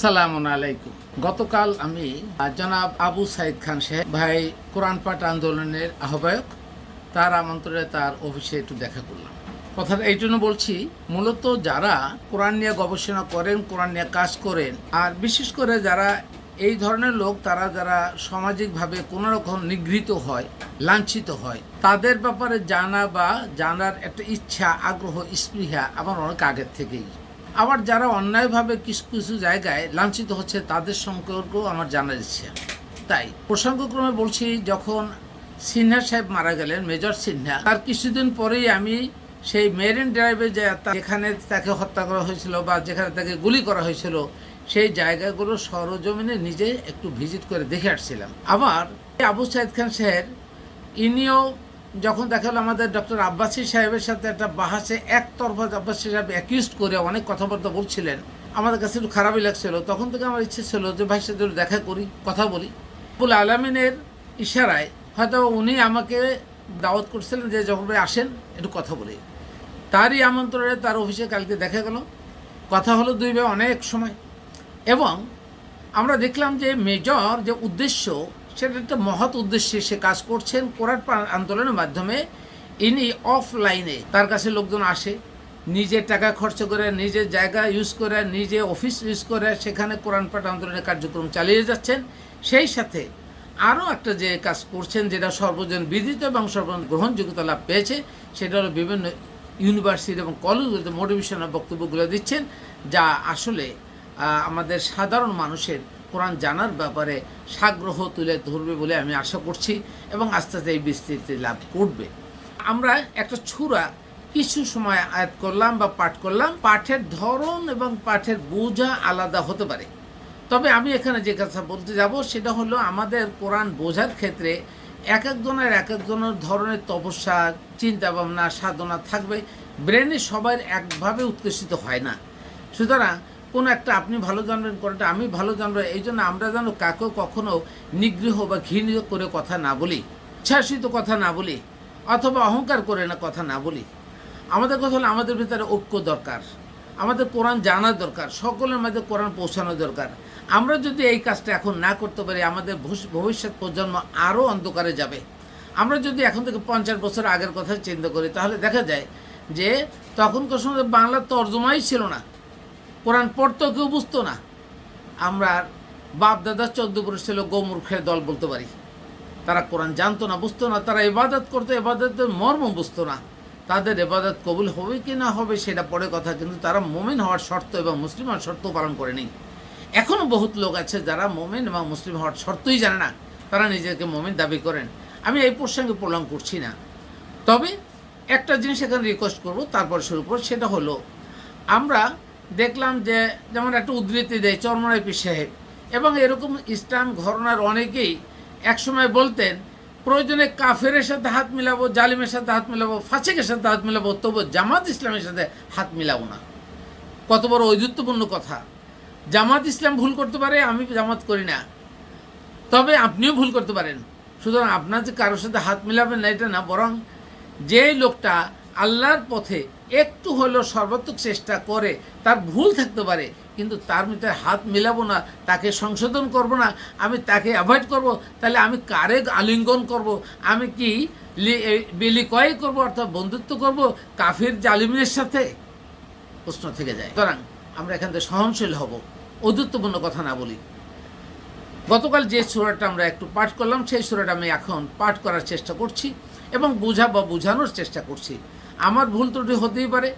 আসসালামু আলাইকুম। গতকাল আমি জনাব আবু সাইদ খান সাহেব ভাই কোরআন পাঠ আন্দোলনের আহ্বায়ক, তার আমন্ত্রণে তার অফিসে একটু দেখা করলাম। কথাটা এই জন্য বলছি, মূলত যারা কোরআন নিয়ে গবেষণা করেন, কোরআন নিয়ে কাজ করেন, আর বিশেষ করে যারা এই ধরনের লোক, তারা যারা সামাজিকভাবে কোনো রকম নিগৃহীত হয়, লাঞ্ছিত হয়, তাদের ব্যাপারে জানা বা জানার একটা ইচ্ছা, আগ্রহ, স্পৃহা আমার অনেক আগের থেকেই। আবার যারা অন্যায়ভাবে কিছু কিছু জায়গায় লাঞ্ছিত হচ্ছে, তাদের সম্পর্কেও আমার জানার ইচ্ছা। তাই প্রসঙ্গক্রমে বলছি, যখন সিনহা সাহেব মারা গেলেন, মেজর সিনহা, তার কিছুদিন পরেই আমি সেই মেরিন ড্রাইভে যেখানে তাকে হত্যা করা হয়েছিল বা যেখানে তাকে গুলি করা হয়েছিল, সেই জায়গাগুলো সরজমিনে নিজে একটু ভিজিট করে দেখে আসছিলাম। আবার আবু সাইদ খান সাহেব, ইনিও যখন দেখা হলো আমাদের ডক্টর আব্বাসী সাহেবের সাথে একটা বাহাসে একতরফা আব্বাসী সাহেব অ্যাকিউজ করে অনেক কথাবার্তা বলছিলেন, আমাদের কাছে একটু খারাপই লাগছিল। তখন থেকে আমার ইচ্ছে ছিল যে ভাইয়ের সাথে দেখা করি, কথা বলি। রব্বুল আলামিনের ইশারায় হয়তো উনি আমাকে দাওয়াত করছিলেন যে যখন ভাই আসেন একটু কথা বলি। তারই আমন্ত্রণে তার অফিসে কালকে দেখা গেল, কথা হলো দুই ভাই অনেক সময়। এবং আমরা দেখলাম যে মেজর যে উদ্দেশ্য, সেটা একটা মহৎ উদ্দেশ্যে সে কাজ করছেন। কোরআন আন্দোলনের মাধ্যমে ইনি অফলাইনে তার কাছে লোকজন আসে, নিজের টাকা খরচ করে, নিজের জায়গা ইউজ করে, নিজে অফিস ইউজ করে সেখানে কোরআন পাঠ আন্দোলনের কার্যক্রম চালিয়ে যাচ্ছেন। সেই সাথে আরও একটা যে কাজ করছেন, যেটা সর্বজন বিদিত এবং সর্বজন গ্রহণযোগ্যতা লাভ পেয়েছে, সেটা হলো বিভিন্ন ইউনিভার্সিটি এবং কলেজগুলোতে মোটিভেশনাল বক্তব্যগুলো দিচ্ছেন, যা আসলে আমাদের সাধারণ মানুষের কোরআন জানার ব্যাপারে সাগ্রহ তুলে ধরবে বলে আমি আশা করছি এবং আস্তে আস্তে এই বিস্তৃতি লাভ করবে। আমরা একটা ছুরা কিছু সময় আয়াত করলাম বা পাঠ করলাম। পাঠের ধরন এবং পাঠের বোঝা আলাদা হতে পারে, তবে আমি এখানে যে কথা বলতে যাব সেটা হলো, আমাদের কোরআন বোঝার ক্ষেত্রে এক একজনের ধরনের তপস্যা, চিন্তাভাবনা, সাধনা থাকবে। ব্রেনে সবার একভাবে উৎকর্ষিত হয় না। সুতরাং কোনো একটা আপনি ভালো জানবেন, কোনটা আমি ভালো জানবো, এই জন্য আমরা যেন কাকেও কখনো নিগৃহ বা ঘৃণিত করে কথা না বলি, ইচ্ছাসিত কথা না বলি, অথবা অহংকার করে না কথা না বলি। আমাদের কথা হলো, আমাদের ভিতরে ঐক্য দরকার, আমাদের কোরআন জানা দরকার, সকলের মধ্যে কোরআন পৌঁছানো দরকার। আমরা যদি এই কাজটা এখন না করতে পারি, আমাদের ভবিষ্যৎ প্রজন্ম আরও অন্ধকারে যাবে। আমরা যদি এখন থেকে 50 বছর আগের কথা চিন্তা করি, তাহলে দেখা যায় যে তখনকার সময় বাংলার তর্জমাই ছিল না, কোরআন পড়তো কেউ বুঝতো না। আমরা বাপ দাদা 14 পুরুষ ছিল গোমূর্খের দল বলতে পারি। তারা কোরআন জানতো না, বুঝতো না, তারা ইবাদত করতো, ইবাদতের মর্ম বুঝতো না। তাদের ইবাদত কবুল হবে কি না হবে সেটা পরে কথা, কিন্তু তারা মুমিন হওয়ার শর্ত এবং মুসলিম হওয়ার শর্ত পালন করেনি। এখনও বহুত লোক আছে যারা মুমিন এবং মুসলিম হওয়ার শর্তই জানে না, তারা নিজেকে মুমিন দাবি করেন। আমি এই প্রসঙ্গে প্রলং করছি না, তবে একটা জিনিস এখানে রিকোয়েস্ট করব, তারপর শুরু করব। সেটা হলো, আমরা দেখলাম যে যেমন একটা উদ্ধৃতি দেয় চরমনাই পীর সাহেব, এবং এরকম ইসলাম ঘরানার অনেকেই একসময় বলতেন, প্রয়োজনে কাফেরের সাথে হাত মিলাবো, জালিমের সাথে হাত মিলাবো, ফাসিকের সাথে হাত মিলাবো, তবু জামাত ইসলামের সাথে হাত মিলাবো না। কত বড় ঔদ্ধত্যপূর্ণ কথা! জামাত ইসলাম ভুল করতে পারে, আমি জামাত করি না, তবে আপনিও ভুল করতে পারেন। সুতরাং আপনার যে কারোর সাথে হাত মিলাবেন না এটা না, বরং যে লোকটা আল্লাহর পথে একটু হলেও সর্বাত্মক চেষ্টা করে, তার ভুল থাকতে পারে, কিন্তু তার ভিতরে হাত মিলাবো না, তাকে সংশোধন করব না, আমি তাকে অ্যাভয়েড করব। তাহলে আমি কারে আলিঙ্গন করব? আমি কি বিলিকয় করব, অর্থাৎ বন্ধুত্ব করব কাফির জালিমের সাথে? প্রশ্ন থেকে যায়। সুতরাং আমরা এখান থেকে সহনশীল হব, ঔদ্ধত্যপূর্ণ কথা না বলি। গতকাল যে সূরাটা আমরা একটু পাঠ করলাম, সেই সূরাটা আমি এখন পাঠ করার চেষ্টা করছি এবং বোঝানোর চেষ্টা করছি। আমার ভুল ত্রুটি হতেই পারে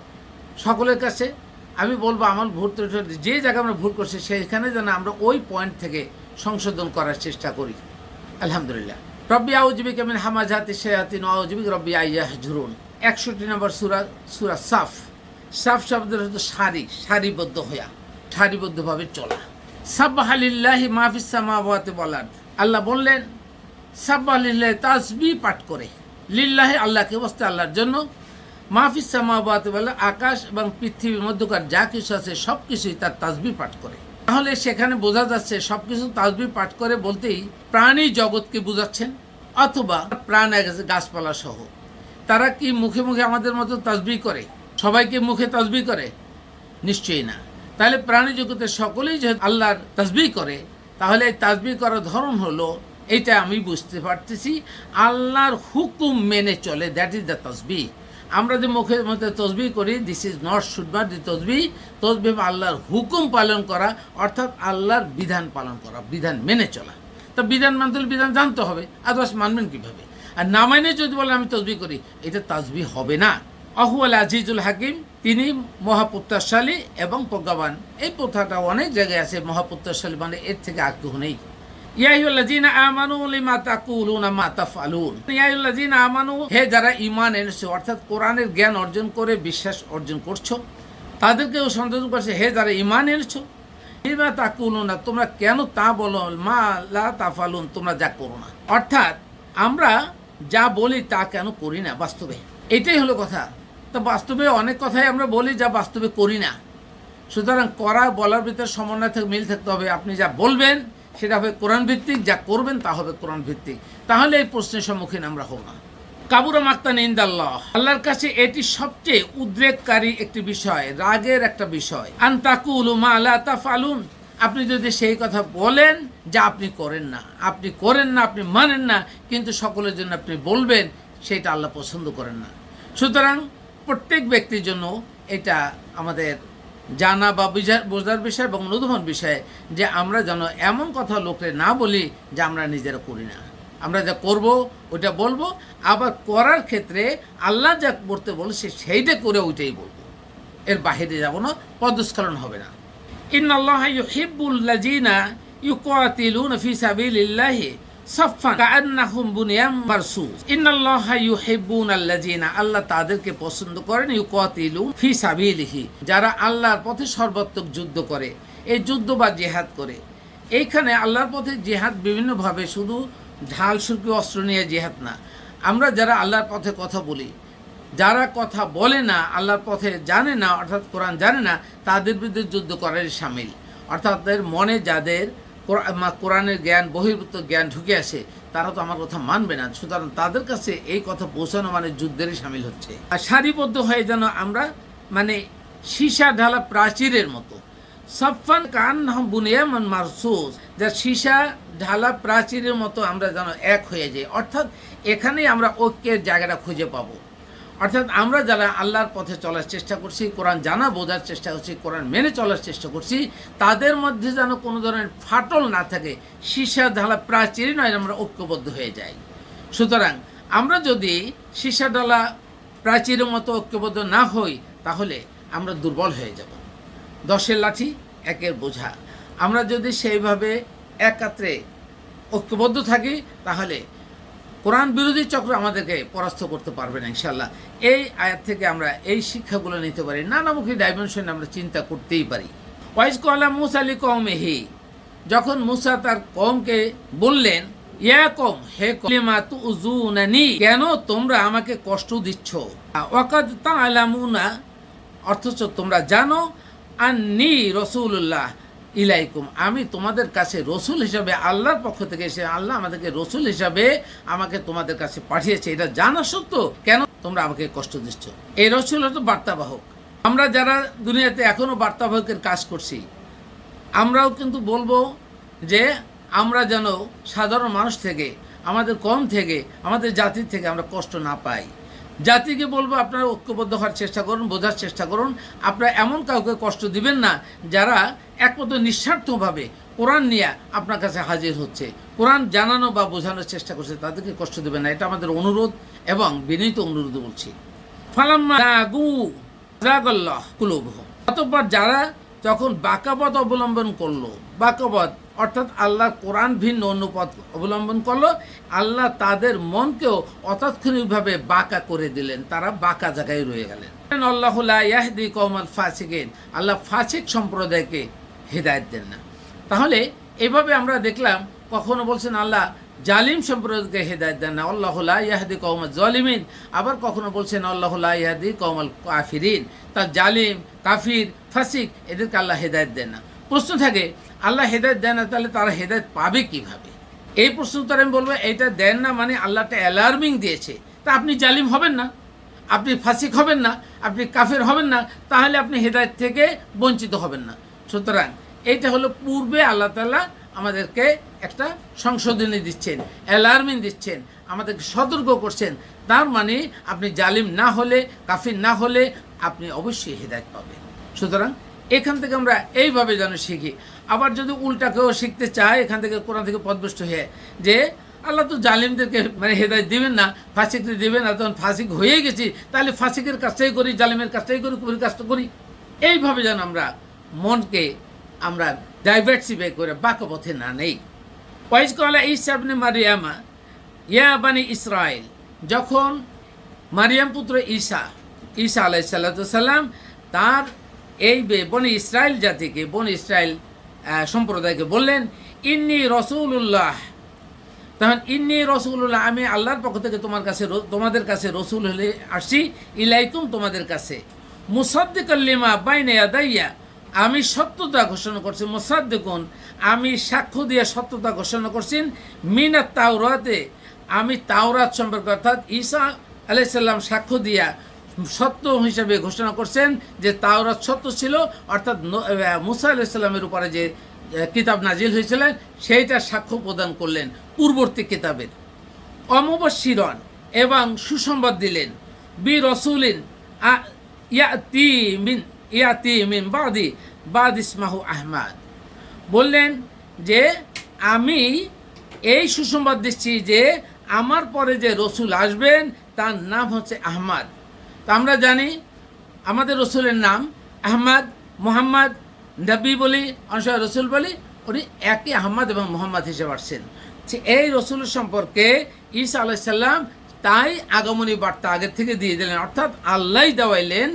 সকলের কাছে। আমি বলবো, আমার ভুল ত্রুটি যে জায়গায় আমরা ভুল করছি সেইখানে যেন আমরা ওই পয়েন্ট থেকে সংশোধন করার চেষ্টা করি। আলহামদুলিল্লাহ। রব্বি আউযুবিকা মিন হামাযাতিশ শায়াতিন ওয়া আউযুবিকা রব্বি আইয়াহজুরুন। 61 নম্বর সূরা সাফ। সাফ শব্দের অর্থ সারিবদ্ধ হইয়া, সারিবদ্ধভাবে চলা। সাব্বাহা লিল্লাহি মা ফিস সামাওয়াতি ওয়াল আরদ। আল্লাহ বললেন, সাব্বাহা লিল্লাহি, তাসবিহ পাঠ করে, লিল্লাহি আল্লাহকে, বলতে আল্লাহর জন্য, মাহফিস সামাওয়াতি ওয়াল আরদ, আকাশ এবং পৃথিবীর মধ্যকার যা কিছু আছে সব কিছুই তার তাসবিহ পাঠ করে। তাহলে সেখানে বোঝা যাচ্ছে সব কিছু তাসবিহ পাঠ করে বলতেই প্রাণী জগৎকে বোঝাচ্ছেন, অথবা প্রাণ গাছপালা সহ। তারা কি মুখে মুখে আমাদের মতো তাসবিহ করে? সবাইকে মুখে তাসবিহ করে? নিশ্চয়ই না। তাহলে প্রাণী জগতের সকলেই যেহেতু আল্লাহর তাসবিহ করে, তাহলে এই তাসবিহ করার ধরন হলো এইটা আমি বুঝতে পারতেছি আল্লাহর হুকুম মেনে চলে, দ্যাট ইজ দ্য তাসবিহ। আমরা যে মুখের মধ্যে তসবিহ করি, this is not should not the তসবিহ। তসবিহ আল্লাহর হুকুম পালন করা, অর্থাৎ আল্লাহর বিধান পালন করা, বিধান মেনে চলা। তা বিধান মানতে হলে বিধান জানতে হবে, আদার্স মানবেন কীভাবে? আর না মানে যদি বলে আমি তসবিহ করি, এটা তাসবিহ হবে না। আহুয়াল আজিজুল হাকিম, তিনি মহাপ্রত্যাশালী এবং প্রজ্ঞাবান। এই প্রথাটা অনেক জায়গায় আছে, মহাপ্রত্যাশালী মানে এর থেকে আগ্রহ নেই। ইয়াইয়ুল্লাযীনা আমানু লিমা তাকুলুনা মা তাফআলুন, ইয়াইয়ুল্লাযীনা আমানু, হে যারা ঈমান এনেছো, অর্থাৎ কোরআনের জ্ঞান অর্জন করে বিশ্বাস অর্জন করছো, তাদেরকেও সম্বোধন করছে, হে যারা ঈমান এনেছো, লিমা তাকুলুনা, তোমরা কেন তা বলো, মা লা তাফআলুন, তোমরা যা করো না। অর্থাৎ আমরা যা বলি তা কেন করি না বাস্তবে, এটাই হলো কথা। তো বাস্তবে অনেক কথাই আমরা বলি যা বাস্তবে করি না। সুতরাং করা বলার ভিতরে সমন্বয় থেকে মিল থাকতে হবে। আপনি যা বলবেন সেটা হবে কোরআন ভিত্তিক, যা করবেন তা হবে কোরআন ভিত্তিক, তাহলে এই প্রশ্নের সম্মুখীন আমরা হব না। কাবুরা মাক্তান ইনদাল্লাহ, আল্লাহর কাছে এটি সবচেয়ে উদ্রেককারী একটি বিষয়, রাগের একটা বিষয়। আন তাকুলু মা লা তাফআলুন, আপনি যদি সেই কথা বলেন যা আপনি করেন না, আপনি করেন না, আপনি মানেন না, কিন্তু সকলের জন্য আপনি বলবেন, সেটা আল্লাহ পছন্দ করেন না। সুতরাং প্রত্যেক ব্যক্তির জন্য এটা আমাদের জানা বা বোঝার বিষয় এবং অনুধাবন বিষয় যে আমরা যেন এমন কথা লোকে না বলি যা আমরা নিজেরা করি না। আমরা যা করব ওটা বলবো, আবার করার ক্ষেত্রে আল্লাহ যা করতে বলছে সেইটা করে ওইটাই বলবো, এর বাহিরে যাব না, পদস্খলন হবে না। ইন্নাল্লাহা ইউহিব্বুল্লাযীনা ইউকাতিলুনা ফি সাবিলিল্লাহি সাফফান কাআন্নাহুম বুনিয়াম মারসুস। ইন্নাল্লাহা ইউহিব্বুনাল্লাযীনা, আল্লাহ তাদেরকে পছন্দ করেন, ইউকাতিলুন ফি সাবিলিহি, যারা আল্লাহর পথে সর্বাত্মক যুদ্ধ করে, এই যুদ্ধ বা জিহাদ করে। এইখানে আল্লাহর পথে জিহাদ বিভিন্নভাবে, শুধু ঢাল শুরকি অস্ত্র নিয়ে জিহাদ না। আমরা যারা আল্লাহর পথে কথা বলি, যারা কথা বলে না, আল্লাহর পথে জানে না, অর্থাৎ কোরআন জানে না, তাদের বিরুদ্ধে যুদ্ধ করার সামিল। অর্থাৎ তাদের মনে যাদের কোরআনের জ্ঞান, বহির্ভূত জ্ঞান ঢুকে আসে, তারা তো আমার কথা মানবে না। সুতরাং তাদের কাছে এই কথা পৌঁছানো মানে যুদ্ধেরই সামিল হচ্ছে। আর সারিবদ্ধ হয়ে যেন আমরা মানে সীসা ঢালা প্রাচীরের মতো, সাফফান কাআন্নাহুম বুনিয়ামান মারসুস, যা সীসা ঢালা প্রাচীরের মতো আমরা যেন এক হয়ে যাই। অর্থাৎ এখানেই আমরা ঐক্যের জায়গাটা খুঁজে পাবো। অর্থাৎ আমরা যারা আল্লাহর পথে চলার চেষ্টা করছি, কোরআন জানা বোঝার চেষ্টা করছি, কোরআন মেনে চলার চেষ্টা করছি, তাদের মধ্যে যেন কোনো ধরনের ফাটল না থাকে, সীসা ঢালা প্রাচীরই নয়, আমরা ঐক্যবদ্ধ হয়ে যাই। সুতরাং আমরা যদি সীসা ঢালা প্রাচীরের মতো ঐক্যবদ্ধ না হই, তাহলে আমরা দুর্বল হয়ে যাব। 10-এর লাঠি 1-এর বোঝা। আমরা যদি সেইভাবে একাত্রে ঐক্যবদ্ধ থাকি, তাহলে কোরআন বিরোধী চক্র আমাদেরকে পরাস্ত করতে পারবে না ইনশাআল্লাহ। এই আয়াত থেকে আমরা এই শিক্ষাগুলো নিতে পারি, নানামুখী ডাইমেনশনে আমরা চিন্তা করতেই পারি। ওয়াইজ কওলা মূসা লিকওমিহি, যখন মূসা তার কওমকে বললেন, ইয়া কওম, হে কওম, লিমা তুযুনানি, কেন তোমরা আমাকে কষ্ট দিচ্ছ? ওয়াকাদ তা'লামুনা, অথচ তোমরা জানো, আন্নী রাসূলুল্লাহ ইলাইকুম, আমি তোমাদের কাছে রসুল হিসাবে, আল্লাহর পক্ষ থেকে এসে আল্লাহ আমাদেরকে রসুল হিসাবে আমাকে তোমাদের কাছে পাঠিয়েছে, এটা জানা সত্ত্বেও কেন তোমরা আমাকে কষ্ট দিচ্ছ? এই রসুল হতো বার্তাবাহক। আমরা যারা দুনিয়াতে এখনও বার্তাবাহকের কাজ করছি, আমরাও কিন্তু বলবো যে আমরা যেন সাধারণ মানুষ থেকে, আমাদের কম থেকে, আমাদের জাতির থেকে আমরা কষ্ট না পাই। জাতিকে বলবো আপনারা ঐক্যবদ্ধ হওয়ার চেষ্টা করুন, বোঝার চেষ্টা করুন। আপনারা এমন কাউকে কষ্ট দিবেন না যারা একমাত্র নিঃস্বার্থভাবে কোরআন নিয়ে আপনার কাছে হাজির হচ্ছে, কোরআন জানানো বা বোঝানোর চেষ্টা করছে, তাদেরকে কষ্ট দেবেন না। এটা আমাদের অনুরোধ এবং বিনীত অনুরোধ বলছি। ফালাম্মা জাগু জাগাল্লাহ কুলুবহুম, অতঃপর যারা যখন বাঁকাপথ অবলম্বন করলো, বাঁকাপথ অর্থাৎ আল্লাহ কোরআন ভিন্ন অন্য পথ অবলম্বন করলো, আল্লাহ তাদের মনকেও অতাৎক্ষণিকভাবে বাঁকা করে দিলেন, তারা বাঁকা জায়গায় রয়ে গেলেন। আল্লাহু লা ইয়াহদি কওমাল ফাসিকিন, আল্লাহ ফাসিক সম্প্রদায়কে হেদায়েত দেন না। তাহলে এভাবে আমরা দেখলাম, কখনো বলছেন আল্লাহ জালিম সম্প্রদায়কে হেদায়েত দেন না, আল্লাহু লা ইয়াহদি কওমাল জালিমিন, আবার কখনো বলছেন আল্লাহু লা ইয়াহদি কওমাল কাফিরিন, তার জালিম, কাফির, ফাসিক এদেরকে আল্লাহ হেদায়েত দেন না। প্রশ্ন থাকে, আল্লাহ হেদায়েত দেন না, তাহলে তারা হেদায়েত পাবে কিভাবে? এই প্রশ্ন উত্তর আমি বলবো, এটা দেন না মানে আল্লাহটা অ্যালার্মিং দিয়েছে। তা আপনি জালিম হবেন না, আপনি ফাসিক হবেন না, আপনি কাফের হবেন না, তাহলে আপনি হেদায়েত থেকে বঞ্চিত হবেন না। সুতরাং এইটা হলো পূর্বে আল্লাহ তাআলা আমাদেরকে একটা সংশোধনী দিচ্ছেন, অ্যালার্মিং দিচ্ছেন, আমাদেরকে সতর্ক করছেন। তার মানে আপনি জালিম না হলে, কাফির না হলে আপনি অবশ্যই হেদায়েত পাবেন। সুতরাং এখান থেকে আমরা এইভাবে যেন শিখি। আবার যদি উল্টাকেও শিখতে চায়, এখান থেকে কোরআন থেকে পদভ্রষ্ট হয়ে, যে আল্লাহ তো জালিমদেরকে মানে হেদায়েত দিবেন না, ফাসিকদের দিবেন না, তখন ফাসিক হয়ে গেছি, তাহলে ফাসিকের কাজটাই করি, জালিমের কাজটাই করি, কুফরির কাজটা করি। এইভাবে যেন আমরা মনকে আমরা ডাইভার্সিফাই করে বাঁকা পথে না নেই। ওয়াইজ ক্বালা ঈসা ইবনে মারইয়ামা ইয়া বানি ইসরাইল, যখন মারিয়াম পুত্র ঈসা আলাইহিস সালাম তার এই বনি ইসরাইল জাতিকে, বনি ইসরাইল সম্প্রদায়কে বললেন, ইন্নী রসুলুল্লাহ, তখন ইন্নী রসুলুল্লাহ, আমি আল্লাহর পক্ষ থেকে তোমাদের কাছে রসুল হলে আসছি, ইলাইকুম তোমাদের কাছে, মুসাদ্দিকাল লিমা বাইনা ইয়াদাইয়া, আমি সত্যতা ঘোষণা করছি, মুসাদ্দিকুন আমি সাক্ষ্য দিয়ে সত্যতা ঘোষণা করছি, মিনাত তাওরাতে আমি তাওরাত সম্পর্কে, অর্থাৎ ঈসা আলাইহিস সালাম সাক্ষ্য দিয়া সত্য হিসাবে ঘোষণা করছেন যে তাওরাত সত্য ছিল, অর্থাৎ মুসা আলাইহিস সালামের উপরে যে কিতাব নাজিল হয়েছিলেন সেইটা সাক্ষ্য প্রদান করলেন পূর্ববর্তী কিতাবের। অমুবাশশিরান, এবং সুসংবাদ দিলেন, বি রসুলিন ইয়াতি মিন বাদি ইসমাহু আহমদ, বললেন যে আমি এই সুসংবাদ দিচ্ছি যে আমার পরে যে রসুল আসবেন তার নাম হচ্ছে আহমদ। তা আমরা জানি আমাদের রসুলের নাম আহমদ, মোহাম্মদ, নবী বলি, অনেক রসুল বলি, উনি একই আহমদ এবং মোহাম্মদ হিসেবে আসছেন। এই রসুলের সম্পর্কে ঈসা আলাইহিস সালাম তাই আগমনী বার্তা আগের থেকে দিয়ে দিলেন, অর্থাৎ আল্লাহ দেওয়াইলেন।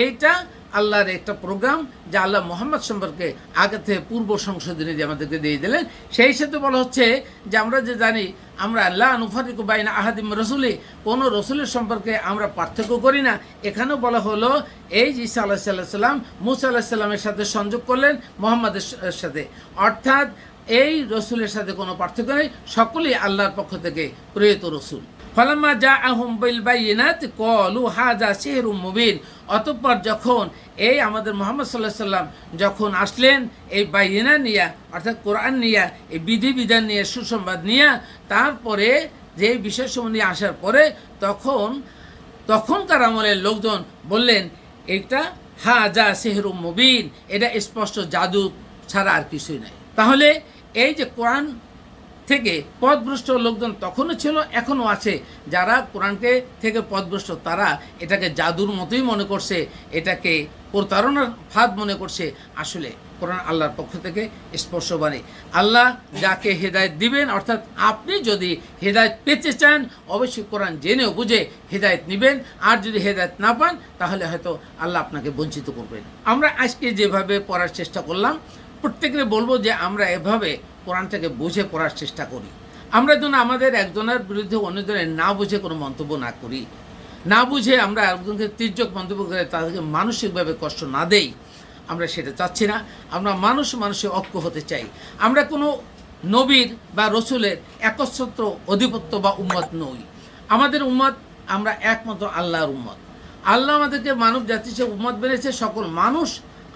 এইটা আল্লাহর একটা প্রোগ্রাম যা আল্লাহ মোহাম্মদ সম্পর্কে আগে থেকে পূর্ব সংশোধনী দিয়ে আমাদেরকে দিয়ে দিলেন। সেই সাথে বলা হচ্ছে যে আমরা যে জানি আমরা লা নুফারিকু বাইনা আহাদিম রসুলি, কোনো রসুলের সম্পর্কে আমরা পার্থক্য করি না। এখানেও বলা হলো এই যে ঈসা আলাইহিস সালাম মুসা আলাইহিস সালামের সাথে সংযোগ করলেন মোহাম্মদের সাথে, অর্থাৎ এই রসুলের সাথে কোনো পার্থক্য নেই, সকলেই আল্লাহর পক্ষ থেকে প্রেরিত রসুল। ফালাম্মা জাআহুম বিল বাইয়িনাতি ক্বালু হাযা সিহরুম মুবিন, অতঃপর যখন এই আমাদের মুহাম্মদ সাল্লাল্লাহু আলাইহি সাল্লাম যখন আসলেন এই বাইয়িনা নিয়ে, অর্থাৎ কোরআন নিয়ে, এই বিধিবিধান নিয়ে, সুসংবাদ নিয়ে, তারপরে যে বিষয়সমূহ নিয়ে আসার পরে তখনকার আমলের লোকজন বললেন এটা হাযা সিহরুম মুবিন, এটা স্পষ্ট জাদু ছাড়া আর কিছুই নাই। তাহলে এই যে কোরআন থেকে পথভ্রষ্ট লোকজন তখনও ছিল, এখনও আছে, যারা কোরআনকে থেকে পথভ্রষ্ট তারা এটাকে জাদুর মতোই মনে করছে, এটাকে প্রতারণার ফাঁদ মনে করছে। আসলে কোরআন আল্লাহর পক্ষ থেকে স্পর্শবাণী। আল্লাহ যাকে হেদায়েত দিবেন, অর্থাৎ আপনি যদি হেদায়েত পেতে চান অবশ্যই কোরআন জেনেও বুঝে হেদায়েত নেবেন, আর যদি হেদায়েত না পান তাহলে হয়তো আল্লাহ আপনাকে বঞ্চিত করবেন। আমরা আজকে যেভাবে পড়ার চেষ্টা করলাম, প্রত্যেককে বলবো যে আমরা এভাবে কোরআনটাকে বুঝে পড়ার চেষ্টা করি। আমরা যেন আমাদের একজনের বিরুদ্ধে অন্যজনের না বুঝে কোনো মন্তব্য না করি, না বুঝে আমরা একজনকে তির্যক মন্তব্য করে তাদেরকে মানসিকভাবে কষ্ট না দেই, আমরা সেটা চাচ্ছি না। আমরা মানুষে ঐক্য হতে চাই। আমরা কোনো নবীর বা রসুলের একচ্ছত্র অধিপত্য বা উম্মত নই। আমাদের উম্মত, আমরা একমাত্র আল্লাহর উম্মত। আল্লাহ আমাদেরকে মানব জাতি হিসেবে উম্মত বেড়েছে, সকল মানুষ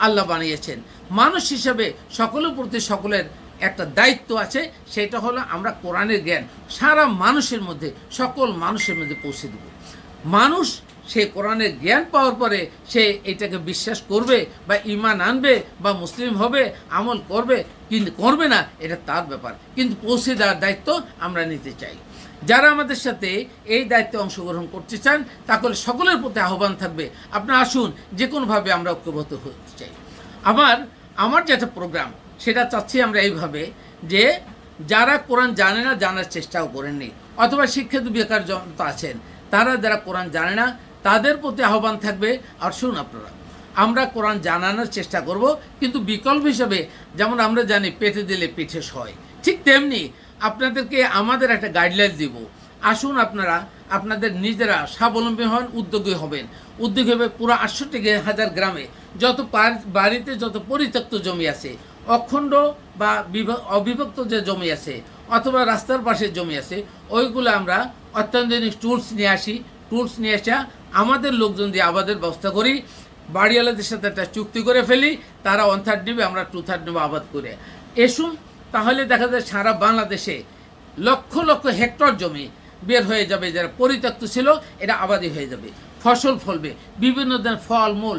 আল্লাহ বানিয়েছেন। মানুষ হিসাবে সকলের প্রতি সকলের একটা দায়িত্ব আছে, সেটা হলো আমরা কোরআনের জ্ঞান সারা মানুষের মধ্যে, সকল মানুষের মধ্যে পৌঁছে দেব। মানুষ সে কোরআনের জ্ঞান পাওয়ার পরে সে এটাকে বিশ্বাস করবে বা ঈমান আনবে বা মুসলিম হবে, আমল করবে, কিন্তু করবে না এটা তার ব্যাপার, কিন্তু পৌঁছে দেওয়ার দায়িত্ব আমরা নিতে চাই। যারা আমাদের সাথে এই দায়িত্বে অংশগ্রহণ করতে চান তাহলে সকলের প্রতি আহ্বান থাকবে, আপনারা আসুন, যে কোনোভাবে আমরা ঐক্যবদ্ধ হতে চাই। আমার যেটা প্রোগ্রাম সেটা চাচ্ছি আমরা এইভাবে যে যারা কোরআন জানে না জানার চেষ্টাও করেননি, অথবা শিক্ষিত বেকার জনতা আছেন তারা যারা কোরআন জানে না তাদের প্রতি আহ্বান থাকবে, আর শুন আপনারা আমরা কোরআন জানানোর চেষ্টা করব, কিন্তু বিকল্প হিসাবে যেমন আমরা জানি পেটে দিলে পিঠে সয়, ঠিক তেমনি আপনাদেরকে আমাদের একটা গাইডলাইন দিব। আসুন আপনারা আপনাদের নিজেরা স্বাবলম্বী হন, উদ্যোগী হবেন। উদ্যোগী হবে পুরো 68,000 গ্রামে যত বাড়িতে যত পরিত্যক্ত জমি আছে, অখণ্ড বা অবিভক্ত যে জমি আছে, অথবা রাস্তার পাশের জমি আছে, ওইগুলো আমরা অত্যাধুনিক টুলস নিয়ে আসি। টুলস নিয়ে আসা আমাদের লোকজন দিয়ে আবাদের ব্যবস্থা করি। বাড়িওয়ালাদের সাথে একটা চুক্তি করে ফেলি, তারা 1/3 নেবে, আমরা 2/3 নেবো আবাদ করে এসুন। তাহলে দেখা যায় সারা বাংলাদেশে লক্ষ লক্ষ হেক্টর জমি বের হয়ে যাবে, যারা পরিত্যক্ত ছিল এটা আবাদি হয়ে যাবে, ফসল ফলবে, বিভিন্ন ধরনের ফল মূল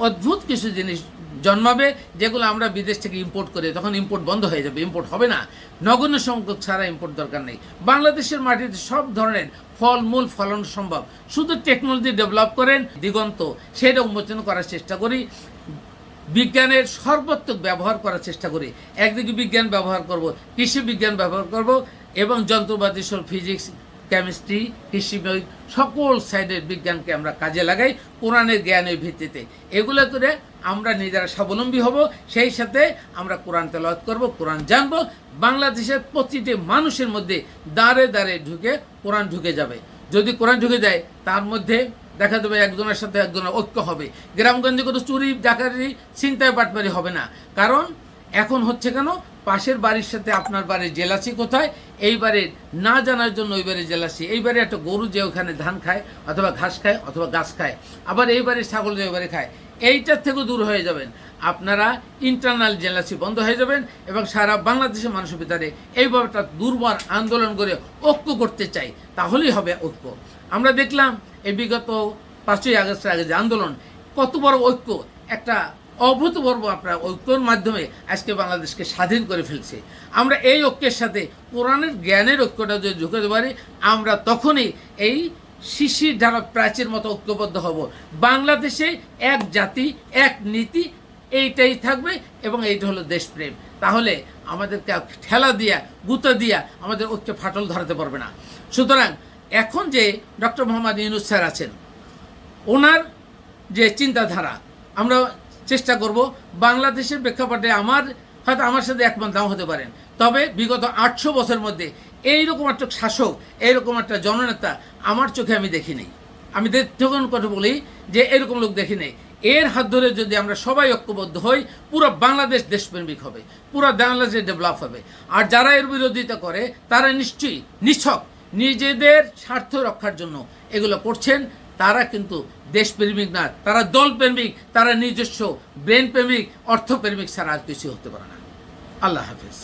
অদ্ভুত কিছু জিনিস জন্মাবে, যেগুলো আমরা বিদেশ থেকে ইম্পোর্ট করি, তখন ইম্পোর্ট বন্ধ হয়ে যাবে, ইম্পোর্ট হবে না, নগণ্য সংখ্যক ছাড়া ইম্পোর্ট দরকার নেই। বাংলাদেশের মাটিতে সব ধরনের ফল মূল ফলন সম্ভব, শুধু টেকনোলজি ডেভেলপ করেন দিগন্ত, সেটা উন্মোচন করার চেষ্টা করি, বিজ্ঞানের সর্বাত্মক ব্যবহার করার চেষ্টা করি। একদিকে বিজ্ঞান ব্যবহার করব, কৃষি বিজ্ঞান ব্যবহার করব, এবং যন্ত্রপাতি সব ফিজিক্স, কেমিস্ট্রি, কৃষি সকল সাইডের বিজ্ঞানকে আমরা কাজে লাগাই কোরআনের জ্ঞানের ভিত্তিতে। এগুলো করে আমরা নিজেরা স্বাবলম্বী হব, সেই সাথে আমরা কোরআন তেলাওয়াত করব, কোরআন জানব। বাংলাদেশের প্রতিটি মানুষের মধ্যে দাঁড়ে দাঁড়ে ঢুকে কোরআন ঢুকে যাবে। যদি কোরআন ঢুকে যায়, তার মধ্যে দেখা যাবে একজনের সাথে একজনের ঐক্য হবে। গ্রামগঞ্জে কোনো চুরি ডাকাতি ছিনতাই বাটপারি হবে না। কারণ এখন হচ্ছে কেন, পাশের বাড়ির সাথে আপনার বাড়ির জেলাসি কোথায়, এই বাড়ির না জানার জন্য ওই বাড়ির জেলাসি। এই বাড়ির একটা গরু যে ওখানে ধান খায় অথবা ঘাস খায় অথবা গাছ খায়, আবার এই বাড়ির ছাগল যে ওই বাড়ি খায়, এইটার থেকেও দূর হয়ে যাবেন আপনারা। ইন্টারনাল জেলাসি বন্ধ হয়ে যাবেন, এবং সারা বাংলাদেশের মানুষের ভিতরে এইভাবে একটা দুর্বার আন্দোলন করে ঐক্য করতে চাই, তাহলেই হবে ঐক্য। আমরা দেখলাম এই বিগত 5ই আগস্টের আগে যে আন্দোলন, কত বড় ঐক্য, একটা অভূতপূর্ব আপনার ঐক্যর মাধ্যমে আজকে বাংলাদেশকে স্বাধীন করে ফেলছে। আমরা এই ঐক্যের সাথে কোরআনের জ্ঞানের ঐক্যটা যদি ঢুকাতে পারি, আমরা তখনই এই শিশির ধারা প্রাচীর মতো ঐক্যবদ্ধ হব। বাংলাদেশে এক জাতি এক নীতি, এইটাই থাকবে, এবং এইটা হলো দেশপ্রেম। তাহলে আমাদেরকে ঠেলা দিয়া গুঁতো দিয়া আমাদের ঐক্যে ফাটল ধরাতে পারবে না। সুতরাং এখন যে ডক্টর মোহাম্মদ ইউনূস স্যার আছেন, ওনার যে চিন্তাধারা, আমরা চেষ্টা করব বাংলাদেশের প্রেক্ষাপটে, হয়তো আমার সাথে একমত নাও হতে পারেন, তবে বিগত 800 বছরের মধ্যে এইরকম একটা শাসক, এইরকম একটা জননেতা আমার চোখে আমি দেখি নাই। আমি যখন কথা বলি যে এরকম লোক দেখি নাই। এর হাত ধরে যদি আমরা সবাই ঐক্যবদ্ধ হই, পুরো বাংলাদেশ দেশপ্রেমিক হবে, পুরো বাংলাদেশ ডেভেলপ হবে। আর যারা এর বিরোধিতা করে, তারা নিশ্চয়ই নিছক নিজেদের স্বার্থ রক্ষার জন্য এগুলো করছেন। তারা কিন্তু দেশপ্রেমিক না, তারা দলপ্রেমিক, তারা নিজস্ব ব্রেন প্রেমিক, অর্থপ্রেমিক ছাড়া আর কিছু হতে পারে না। আল্লাহ হাফেজ।